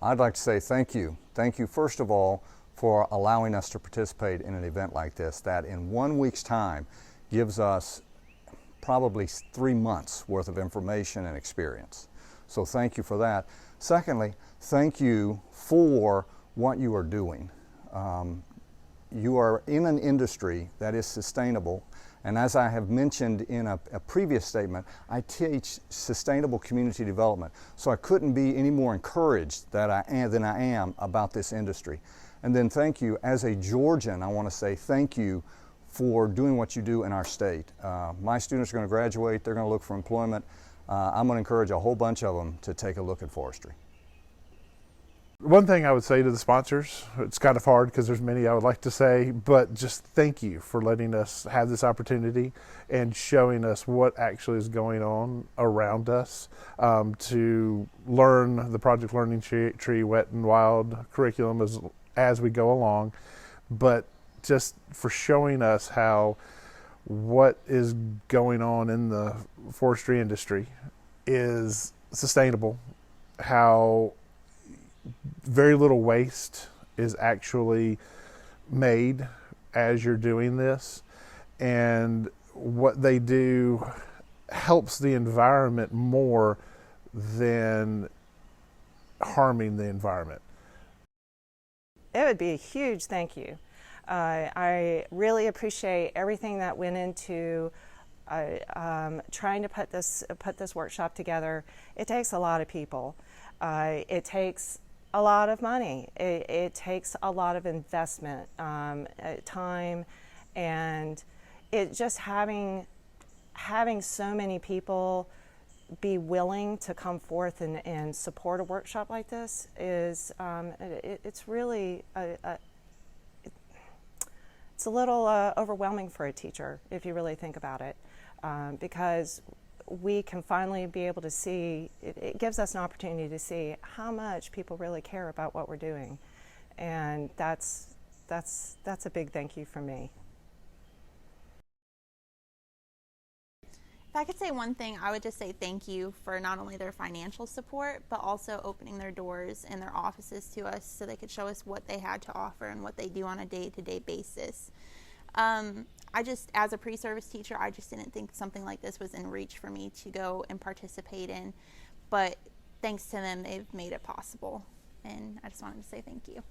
I'd like to say thank you. Thank you, first of all, for allowing us to participate in an event like this that in 1 week's time gives us probably 3 months worth of information and experience. So thank you for that. Secondly, thank you for what you are doing. You are in an industry that is sustainable, and as I have mentioned in a previous statement, I teach sustainable community development, so I couldn't be any more encouraged than I am about this industry. And then thank you, as a Georgian, I want to say thank you for doing what you do in our state. My students are going to graduate, they're going to look for employment. I'm going to encourage a whole bunch of them to take a look at forestry. One thing I would say to the sponsors, it's kind of hard because there's many I would like to say, but just thank you for letting us have this opportunity and showing us what actually is going on around us, to learn the Project Learning Tree Wet and Wild curriculum as we go along, but just for showing us how what is going on in the forestry industry is sustainable, how very little waste is actually made as you're doing this, and what they do helps the environment more than harming the environment. It would be a huge thank you. I really appreciate everything that went into trying to put this workshop together. It takes a lot of people. It takes a lot of money. It takes a lot of investment, time, and it just having so many people be willing to come forth and support a workshop like this is it's really it's a little overwhelming for a teacher if you really think about it, because we can finally be able to see, it gives us an opportunity to see how much people really care about what we're doing, and that's a big thank you from me. If I could say one thing, I would just say thank you for not only their financial support, but also opening their doors and their offices to us so they could show us what they had to offer and what they do on a day-to-day basis. As a pre-service teacher, I just didn't think something like this was in reach for me to go and participate in, but thanks to them, they've made it possible, and I just wanted to say thank you.